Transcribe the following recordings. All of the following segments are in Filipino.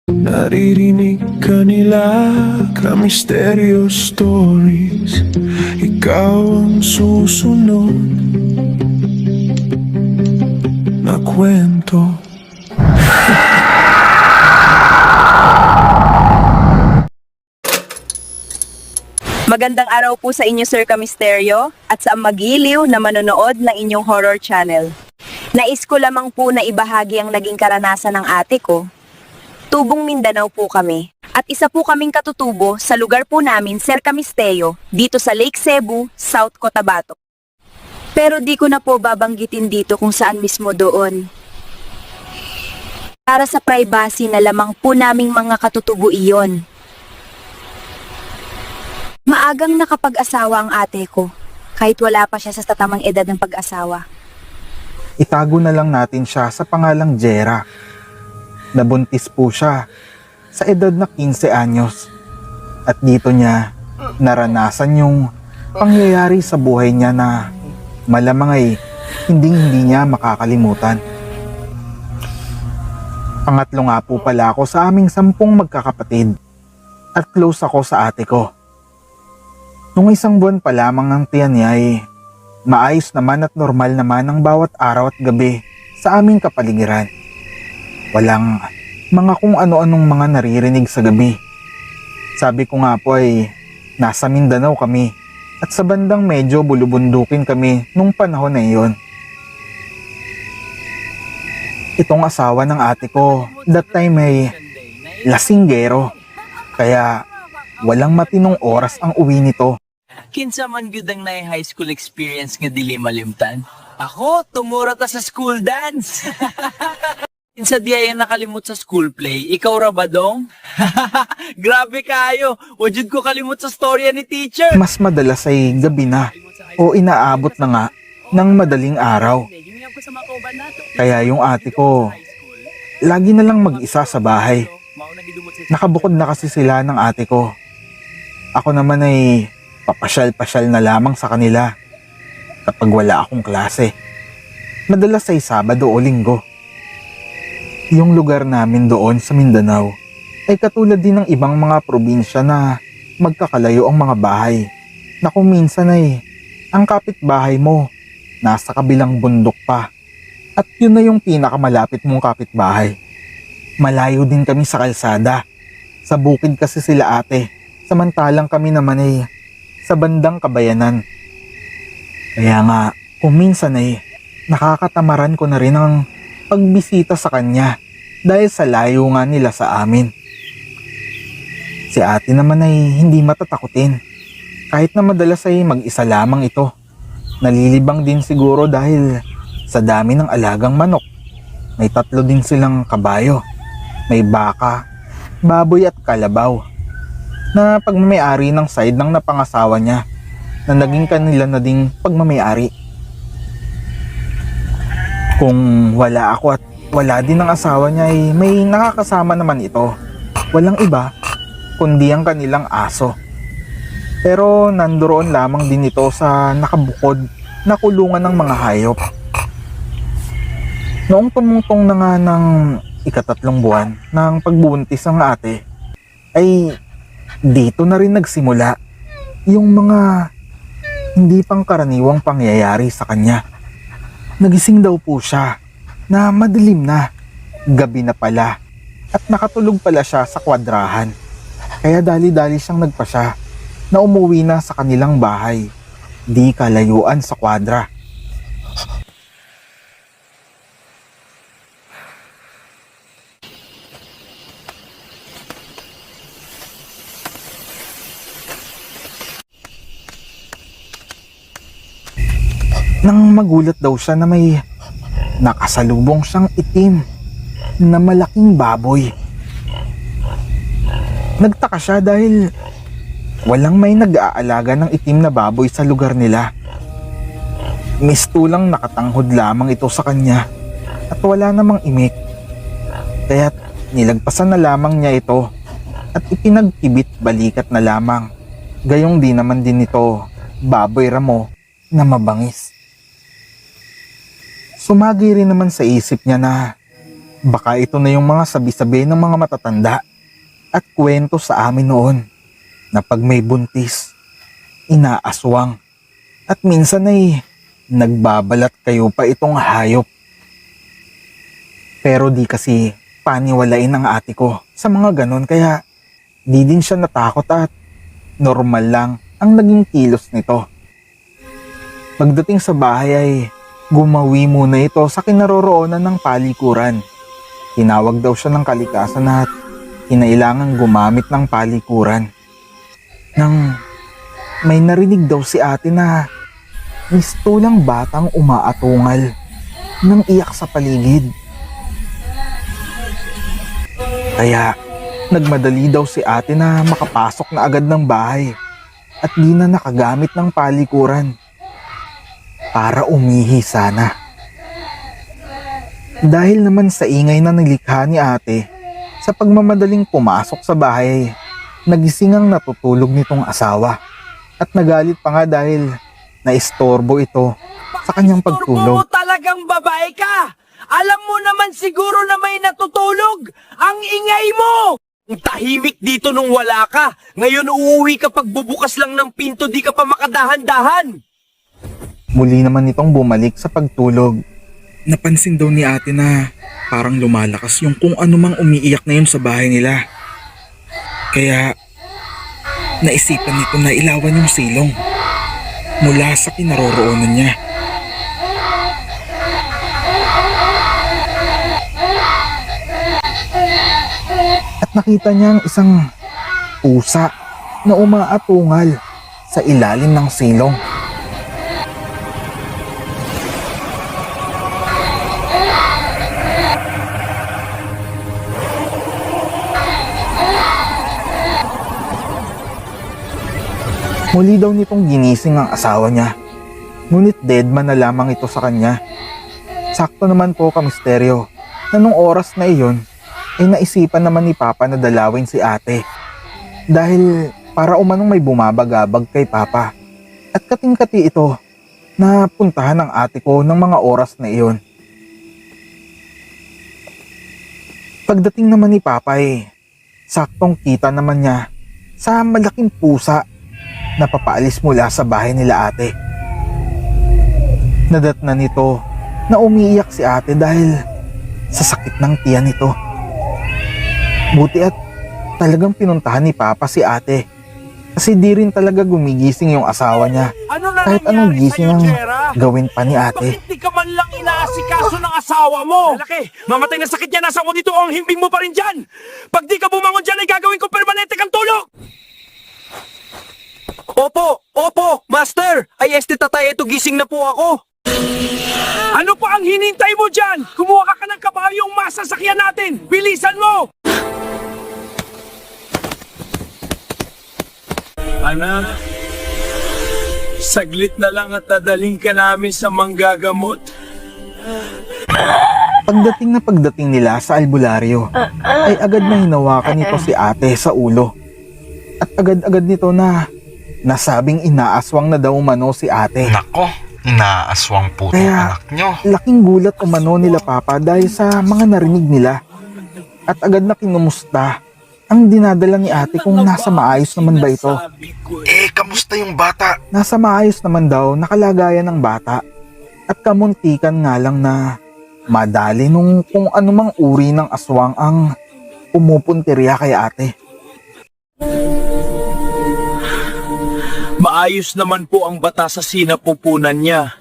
Naririnig ka nila ka-misteryo stories. Ikaw ang susunod na kwento. Magandang araw po sa inyo, Sir Kamisteryo, at sa magiliw na manonood ng inyong horror channel. Nais ko lamang po na ibahagi ang naging karanasan ng ate ko. Tubong Mindanao po kami, at isa po kaming katutubo sa lugar po namin, Sir Kamisteryo, dito sa Lake Cebu, South Cotabato. Pero di ko na po babanggitin dito kung saan mismo doon. Para sa privacy na lamang po naming mga katutubo iyon. Maagang nakapag-asawa ang ate ko, kahit wala pa siya sa tatamang edad ng pag-asawa. Itago na lang natin siya sa pangalang Jera. Nabuntis po siya sa edad na 15 anyos. At dito niya naranasan yung pangyayari sa buhay niya na malamang ay hindi niya makakalimutan. Pangatlo nga po pala ako sa aming 10 magkakapatid at close ako sa ate ko. Nung 1 buwan pa lamang ng tiyan niya ay maayos naman at normal naman ang bawat araw at gabi sa aming kapaligiran. Walang mga kung ano-anong mga naririnig sa gabi. Sabi ko nga po ay nasa Mindanao kami at sa bandang medyo bulubundukin kami nung panahon na iyon. Itong asawa ng ate ko, that time ay lasinggero. Kaya walang matinong oras ang uwi nito. Kinsa man gyud ang nay high school experience nga dili malimtan. Ako tumura ta sa school dance. Kinsa diay ang nakalimot sa school play, ikaw ra ba dong? Grabe kayo, wa jud ko kalimot sa storya ni teacher. Mas madalas ay gabi na o inaabot na nga ng madaling araw. Kaya yung ate ko, lagi na lang mag-isa sa bahay. Nakabukod na kasi sila ng ate ko. Ako naman ay papasyal-pasyal na lamang sa kanila kapag wala akong klase. Madalas ay Sabado o Linggo. Yung lugar namin doon sa Mindanao ay katulad din ng ibang mga probinsya na magkakalayo ang mga bahay na kung minsan ay ang kapitbahay mo nasa kabilang bundok pa at yun na yung pinakamalapit mong kapitbahay. Malayo din kami sa kalsada. Sa bukid kasi sila ate, samantalang kami naman ay sa bandang kabayanan. Kaya nga, kung minsan ay nakakatamaran ko na rin ang pagbisita sa kanya dahil sa layo nga nila sa amin. Si ate naman ay hindi matatakutin. Kahit na madalas ay mag-isa lamang ito. Nalilibang din siguro dahil sa dami ng alagang manok. May 3 din silang kabayo. May baka, baboy at kalabaw na pagmamayari ng side ng napangasawa niya na naging kanila na ding pagmamayari. Kung wala ako at wala din ang asawa niya ay may nakakasama naman ito. Walang iba kundi ang kanilang aso. Pero nandoon lamang din ito sa nakabukod na kulungan ng mga hayop. Noong tumungtong na nga ng ika-3 buwan ng pagbubuntis ng ate ay dito na rin nagsimula yung mga hindi pangkaraniwang pangyayari sa kanya. Nagising daw po siya na madilim na, gabi na pala at nakatulog pala siya sa kwadrahan. Kaya dali-dali siyang nagpasya na umuwi na sa kanilang bahay, di kalayuan sa kwadra. Nang magulat daw siya na may nakasalubong siyang itim na malaking baboy. Nagtaka siya dahil walang may nag-aalaga ng itim na baboy sa lugar nila. Mistulang nakatanghod lamang ito sa kanya at wala namang imik. Kaya't nilagpasan na lamang niya ito at ipinagkibit balikat na lamang. Gayong di naman din ito baboy ramo na mabangis. Sumagi rin naman sa isip niya na Baka ito na yung mga sabi-sabi ng mga matatanda at kwento sa amin noon na pag may buntis, inaaswang at minsan ay nagbabalat kayo pa itong hayop. Pero di kasi paniwalain ng ate ko sa mga ganon kaya di din siya natakot at normal lang ang naging kilos nito. Pagdating sa bahay ay gumawi muna ito sa kinaroroonan ng palikuran. Tinawag daw siya ng kalikasan at kinailangan gumamit ng palikuran. Nang may narinig daw si ate na mistulang batang umaatungal nang iyak sa paligid. Kaya nagmadali daw si ate na makapasok na agad ng bahay at di na nakagamit ng palikuran para umihi sana. Dahil naman sa ingay na nilikha ni ate, sa pagmamadaling pumasok sa bahay, nagising ang natutulog nitong asawa at nagalit pa nga dahil naistorbo ito sa kanyang Istorbo pagtulog. mo talagang babae ka! Alam mo naman siguro na may natutulog! Ang ingay mo! Ang tahimik dito nung wala ka. Ngayon uuwi ka pagbubukas lang ng pinto, di ka pa makadahan-dahan. Muli naman itong bumalik sa pagtulog. Napansin daw ni ate na parang lumalakas yung kung ano mang umiiyak na yun sa bahay nila. Kaya naisipan nito na ilawan yung silong mula sa kinaroroonan niya. At nakita niya ang isang pusa na umaatungal sa ilalim ng silong. Muli daw nitong ginising ang asawa niya. Ngunit deadman na lamang ito sa kanya. Sakto naman po kamisteryo na nung oras na iyon ay naisipan naman ni Papa na dalawin si ate. Dahil para umanong may bumabagabag kay Papa. At kating-kati ito na puntahan ng ate ko ng mga oras na iyon. Pagdating naman ni Papa ay saktong kita naman niya sa malaking pusa na papaalis mula sa bahay nila ate. Nadatnan nito na umiiyak si ate dahil sa sakit ng tiyan nito. Buti at talagang pinuntahan ni Papa si ate kasi di rin talaga gumigising yung asawa niya. Ano na Kahit anong nangyari gising sa'yo, ang Jera? gawin pa ni ate. Bakit di ka man lang inaasikaso ng asawa mo? Lalaki, mamatay na sakit yan, nasa mo dito ang himbing mo pa rin dyan. Pag di ka bumangon dyan ay gagawin ko permanente kang tulog. Opo, master. Ay tatay, ito gising na po ako. Ano pa ang hinintay mo dyan? Kumuha ka ng kabayong masasakyan natin. Bilisan mo! Anak, saglit na lang at dadaling ka namin sa manggagamot. Pagdating nila sa albularyo, ay agad na hinawakan nito si ate sa ulo. At agad-agad nito na nasabing inaaswang na daw umano si ate. Nako, inaaswang po itong Kaya anak nyo. laking gulat umano nila Papa dahil sa mga narinig nila. At agad na kinumusta ang dinadala ni ate kung nasa maayos naman ba ito. Kamusta yung bata? Nasa maayos naman daw nakalagayan ng bata. At kamuntikan nga lang na madali nung kung anumang uri ng aswang ang pumupuntirya kay ate. Maayos naman po ang bata sa sinapupunan niya.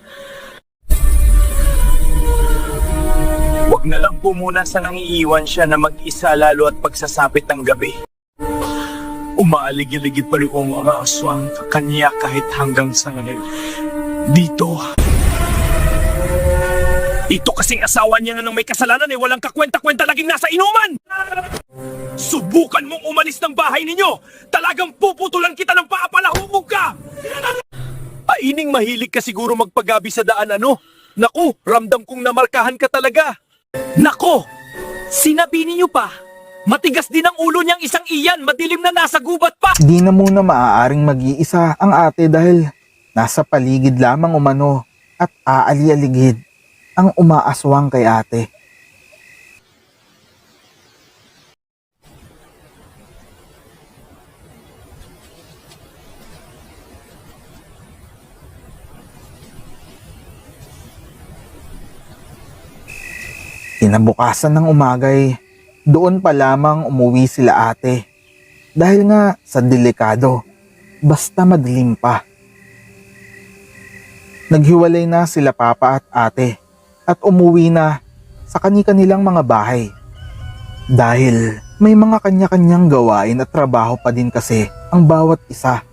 Huwag na lang po muna sa nangiiwan siya na mag-isa lalo at pagsasapit ng gabi. Umaaligid-ligid pa rin ang mga aswang kanya kahit hanggang sa ngayon. Dito. Ito kasing asawa niya nga nang may kasalanan walang kakwenta-kwenta laging nasa inuman! Subukan mong umalis ng bahay ninyo! Talagang puputulan kita ng paa pala humog ka! Aining mahilig ka siguro magpagabi sa daan Naku, ramdam kong namarkahan ka talaga! Nako! Sinabi niyo pa! Matigas din ang ulo niyang isang iyan, madilim na nasa gubat pa! Di na muna maaaring mag-iisa ang ate dahil nasa paligid lamang umano at aali-aligid ang umaaswang kay ate. Kinabukasan ng umagay, doon pa lamang umuwi sila ate. Dahil nga sa delikado, basta madilim pa. Naghiwalay na sila papa at ate at umuwi na sa kani-kanilang mga bahay. Dahil may mga kanya-kanyang gawain at trabaho pa din kasi ang bawat isa,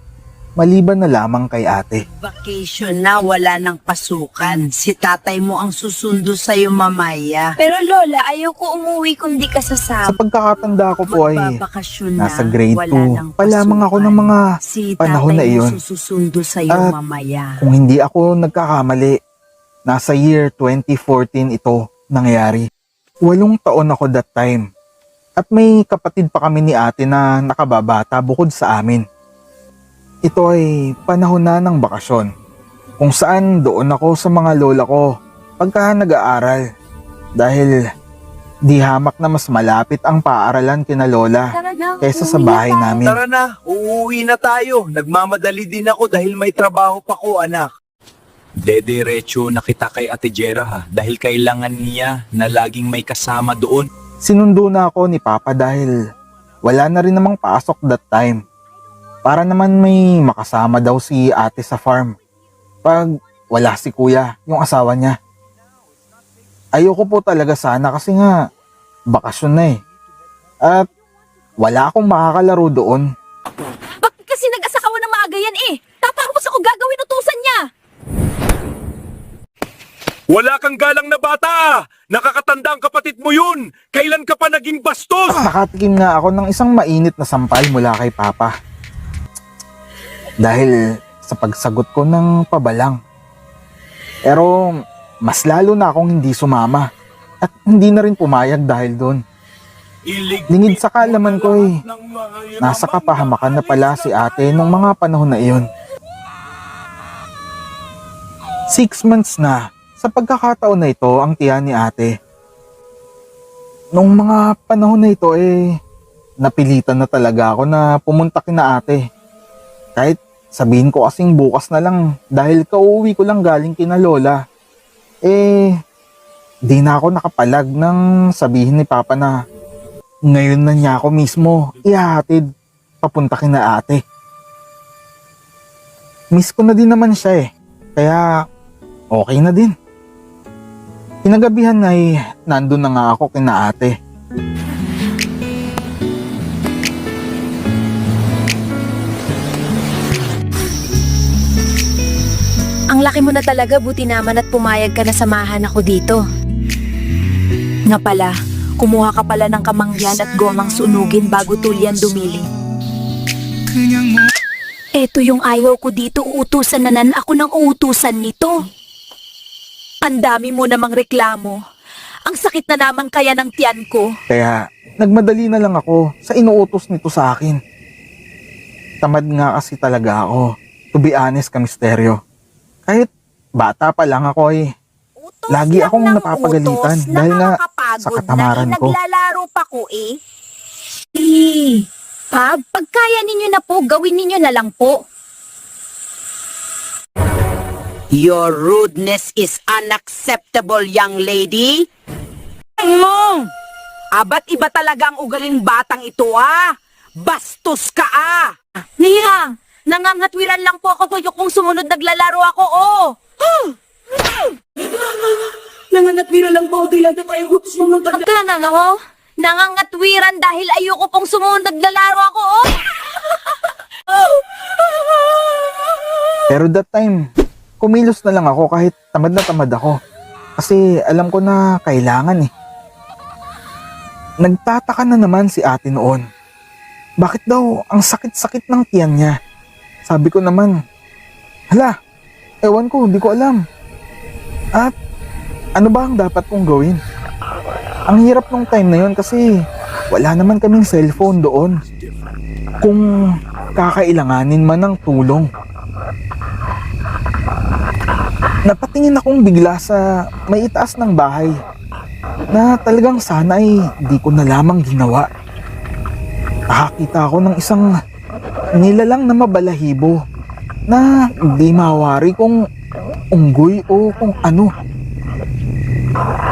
maliban na lamang kay ate. Vacation na, wala nang pasukan. Si tatay mo ang susundo sa'yo mamaya. Pero Lola, ayoko umuwi kung di ka Sa sasama. pagkakatanda ko po ay Magbabakasyon na, nasa grade wala 2 nang pa lamang ako ng mga Si panahon na tatay iyon. mo susundo sa'yo At mamaya. kung hindi ako nagkakamali, nasa year 2014 ito nangyari. 8 taon ako that time. At may kapatid pa kami ni ate na nakababata bukod sa amin. Ito ay panahon na ng bakasyon, kung saan doon ako sa mga lola ko pagka nag-aaral. Dahil di hamak na mas malapit ang paaralan kina lola Tara na, kesa sa uwi na bahay tayo. namin. Tara na, uuwi na tayo. Nagmamadali din ako dahil may trabaho pa ko, anak. Dediretso na kita kay Ate Jera ha, dahil kailangan niya na laging may kasama doon. Sinundo na ako ni Papa dahil wala na rin namang pasok that time. Para naman may makasama daw si ate sa farm pag wala si kuya, yung asawa niya. Ayoko po talaga sana kasi nga bakasyon na eh. At wala akong makakalaro doon. Bakit kasi nag-asakawa ng maaga yan eh? Tatapos ako gagawin utusan niya. Wala kang galang na bata! Nakakatanda ang kapatid mo yun! Kailan ka pa naging bastos? Nakatikim nga ako ng isang mainit na sampal mula kay Papa. Dahil sa pagsagot ko ng pabalang. Pero mas lalo na akong hindi sumama at hindi na rin pumayag dahil doon. Lingid sa kaalaman ko eh, nasa kapahamakan na pala si ate nung mga panahon na iyon. 6 months na sa pagkakataon na ito ang tiyan ni ate. Nung mga panahon na ito eh, napilitan na talaga ako na pumunta kina ate. Kahit sabihin ko kasing bukas na lang dahil kauuwi ko lang galing kina lola. Eh, di na ako nakapalag nang sabihin ni Papa na ngayon na niya ako mismo ihahatid papunta kina ate. Miss ko na din naman siya eh, kaya okay na din. Kinagabihan ay nandun na nga ako kina ate. Ang laki mo na talaga, buti naman at pumayag ka na samahan ako dito. Nga pala, kumuha ka pala ng kamangyan at gomang sunugin bago tulyan dumili. Eto yung ayaw ko dito, uutusan na nan ako ng uutusan nito. Ang dami mo namang reklamo. Ang sakit na naman kaya ng tiyan ko. Kaya nagmadali na lang ako sa inuutos nito sa akin. Tamad nga kasi talaga ako. To be honest, Kamisteryo. Kahit bata pa lang ako eh. Utos Lagi lang akong ng napapagalitan utos, dahil nga nakakapagod sa katamaran na, ko. Naglalaro pa ko eh. Pagkaya ninyo na po, gawin ninyo na lang po. Your rudeness is unacceptable, young lady. Mo! Abat iba talaga ang ugaling batang ito ah. Bastos ka ah. Niya, nangangatwiran lang po ako kung sumunod naglalaro ako, oh. Nangangatwira lang po, di lang na tayo gusto mong Pagka ako, nangangatwiran dahil ayoko pong sumunod naglalaro ako, oh. Pero that time, kumilos na lang ako kahit tamad na tamad ako. Kasi alam ko na kailangan eh. Nagtataka na naman si ate noon. Bakit daw ang sakit-sakit ng tiyan niya? Sabi ko naman, hala, ewan ko, hindi ko alam. At ano ba ang dapat kong gawin? Ang hirap nung time na yun kasi wala naman kaming cellphone doon. Kung kakailanganin man ng tulong. Napatingin akong bigla sa may itaas ng bahay na talagang sana ay di ko na lamang ginawa. Nakakita ako ng isang nilalang na mabalahibo na di mawari kung unggoy o kung ano.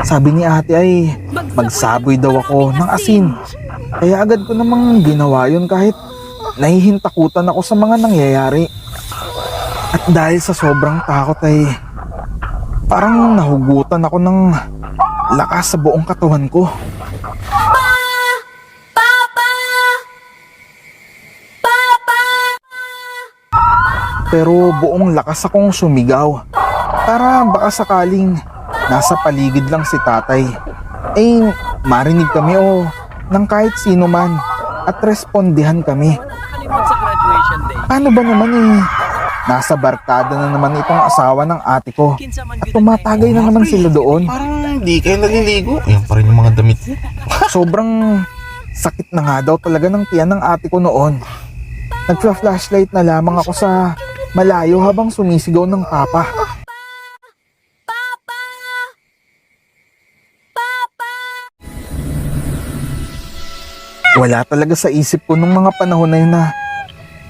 Sabi ni ate ay magsaboy daw ako ng asin. Kaya agad ko namang ginawa yun kahit nahihintakutan ako sa mga nangyayari. At dahil sa sobrang takot ay parang nahugutan ako ng lakas sa buong katawan ko. Pero buong lakas akong sumigaw para baka sakaling nasa paligid lang si tatay. Eh, marinig kami o ng kahit sino man at respondihan kami. Nakalimot sa graduation day. Paano ba naman nasa barkada na naman itong asawa ng ate ko. Kinsa man At gyud ang tumatagay na naman sila doon. Parang di kayo naliligo. Ayan pa rin yung mga damit mo. Sobrang sakit na nga daw talaga ng tiyan ng ate ko noon. Nagpa-flashlight na lamang ako sa malayo habang sumisigaw ng papa. Wala talaga sa isip ko nung mga panahon na yun na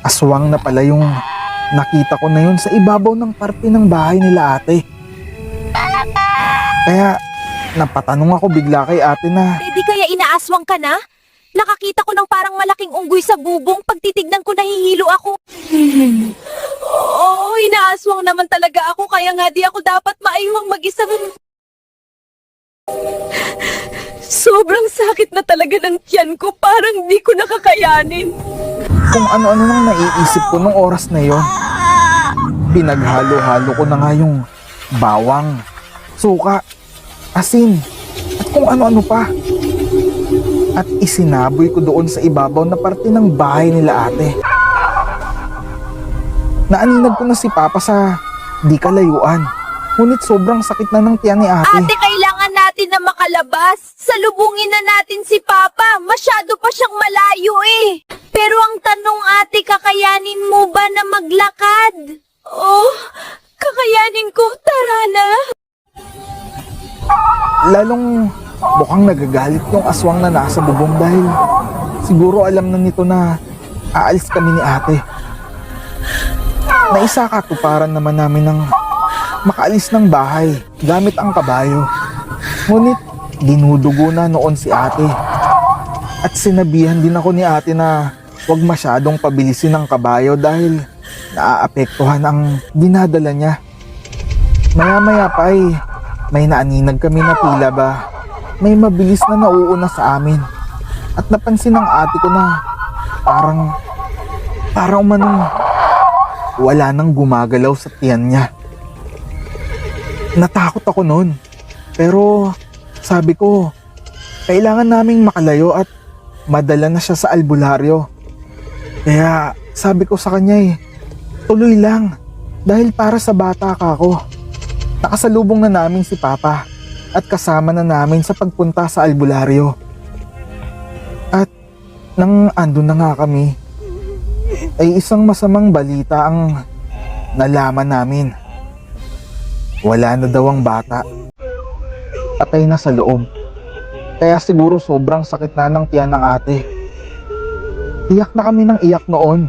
aswang na pala yung nakita ko na yun sa ibabaw ng parte ng bahay nila ate. Kaya napatanong ako bigla kay ate na Di kaya inaaswang ka na? Nakakita ko ng parang malaking unggoy sa bubong. Pagtitignan ko nahihilo ako. Oo, inaaswang naman talaga ako. Kaya nga di ako dapat maiwang mag-isa. Sobrang sakit na talaga ng tiyan ko. Parang di ko nakakayanin. kung ano-ano nang naiisip ko nung oras na yon. Pinaghalo-halo ko na nga yung bawang, suka, asin, at kung ano-ano pa. At isinaboy ko doon sa ibabaw na parte ng bahay nila ate. Naaninag ko na si Papa sa di kalayuan. Ngunit sobrang sakit na ng tiyan ni ate. Ate, kailangan natin na makalabas. Salubungin na natin si Papa. Masyado pa siyang malayo eh. Pero ang tanong, ate, kakayanin mo ba na maglakad? Oh, kakayanin ko. Tara na. Lalong mukhang nagagalit yung aswang na nasa bubong dahil siguro alam na nito na aalis kami ni ate. Naisakatuparan naman namin ng makaalis ng bahay gamit ang kabayo. Ngunit dinudugo na noon si ate. At sinabihan din ako ni ate na huwag masyadong pabilisin ang kabayo dahil naaapektuhan ang dinadala niya. Maya-maya pa ay may naaninag kami na tila ba may mabilis na nauuna sa amin. At napansin ng ate ko na parang manong wala nang gumagalaw sa tiyan niya. Natakot ako noon. Pero sabi ko, kailangan naming makalayo at madala na siya sa albularyo. Kaya sabi ko sa kanya tuloy lang dahil para sa bata ka ako. Nakasalubong na namin si Papa at kasama na namin sa pagpunta sa albularyo. At nang andun na nga kami, ay isang masamang balita ang nalaman namin. Wala na daw ang bata. Patay na sa loob. Kaya siguro sobrang sakit na ng tiyan ng ate. Iyak na kami ng iyak noon.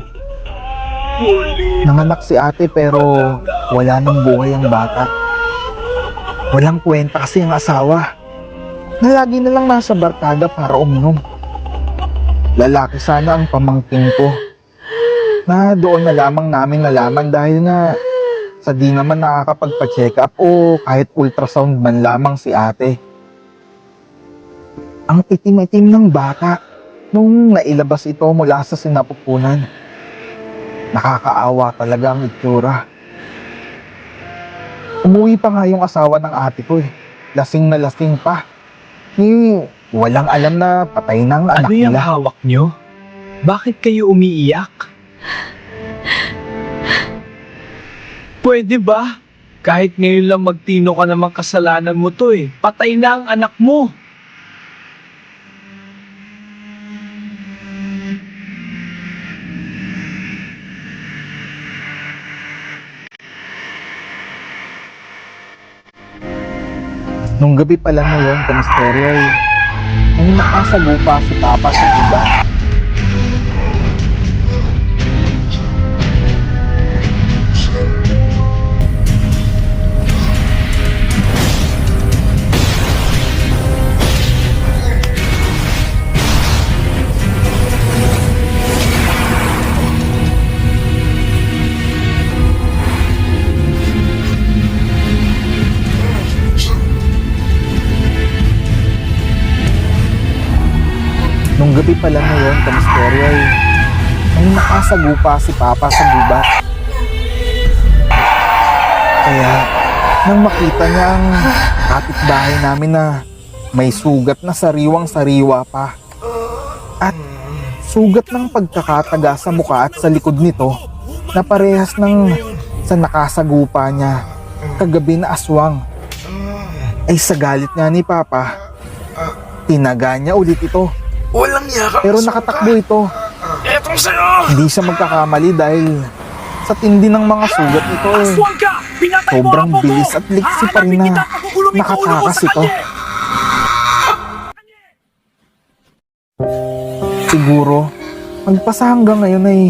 Nanganak si ate pero wala nang buhay ang bata. Walang kwenta kasi ang asawa na lagi na lang nasa barkada para uminom. Lalaki sana ang pamangkin ko na doon na lamang namin nalaman dahil nga sa di naman nakakapagpa-check up o kahit ultrasound man lamang si ate. Ang itim-itim ng bata nung nailabas ito mula sa sinapupunan. Nakakaawa talaga ang itsura. Umuwi pa nga yung asawa ng ate ko Lasing na lasing pa. Walang alam na patay ng anak Ano yung nila. hawak nyo? Bakit kayo umiiyak? Pwede ba? Kahit ngayon lang magtino ka namang kasalanan mo to Patay na ang anak mo. Nung gabi pa lang na yun, kamisteryo ay nakasagupa si Papa sa iba. gabi pala na yun, kamisteryo, ay may nakasagupa si Papa sa gubat. Kaya, nang makita niya ang kapitbahay namin na may sugat na sariwang-sariwa pa at sugat ng pagkakataga sa mukha at sa likod nito na parehas ng sa nakasagupa niya kagabi na aswang, ay sa galit nga ni Papa, tinaga niya ulit ito. Walang yakap. Pero nakatakbo ito. Etong sa'yo! Hindi siya magkakamali dahil sa tindi ng mga sugat nito eh. Aswang ka! Pinatay mo Sobrang ang apo ko! bilis at liksi pa rin Hahanapin na kita, pakukulungin ko ulo ko nakatakas sa ito. kanya! Siguro, magpasa hanggang ngayon ay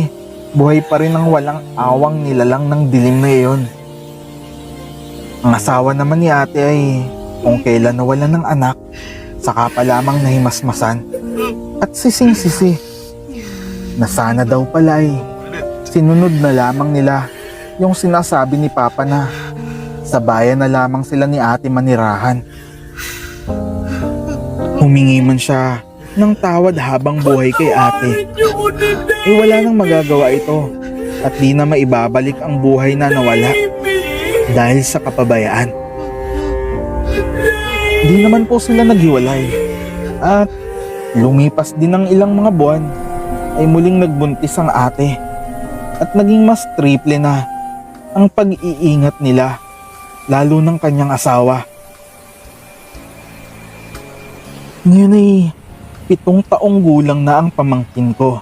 buhay pa rin ang walang awang nilalang ng dilim na iyon. Ang asawa naman ni ate ay kung kailan nawalan ng anak, saka pa lamang nahimasmasan at sising-sisi na sana daw pala ay sinunod na lamang nila yung sinasabi ni Papa na sa bayan na lamang sila ni ate manirahan. Humingi man siya ng tawad habang buhay kay ate. Wala nang magagawa ito at di na maibabalik ang buhay na nawala dahil sa kapabayaan. Di naman po sila naghiwalay at lumipas din ng ilang mga buwan ay muling nagbuntis ang ate at naging mas triple na ang pag-iingat nila lalo ng kanyang asawa. Ngayon ay 7 taong gulang na ang pamangkin ko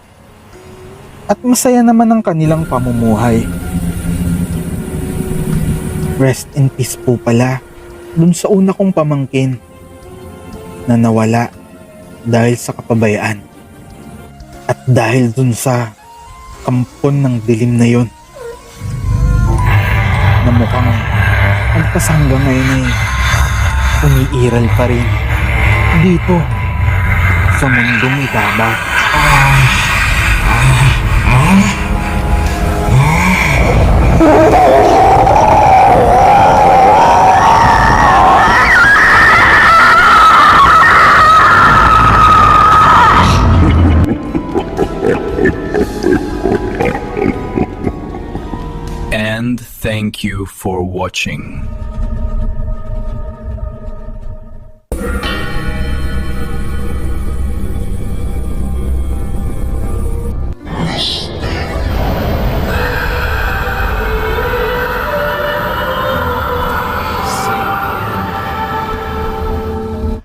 at masaya naman ang kanilang pamumuhay. Rest in peace po pala dun sa una kong pamangkin na nawala dahil sa kapabayaan at dahil dun sa kampon ng dilim na yon na mukhang hanggang ngayon ay umiiral pa rin dito sa mundong ibabaw. And thank you for watching.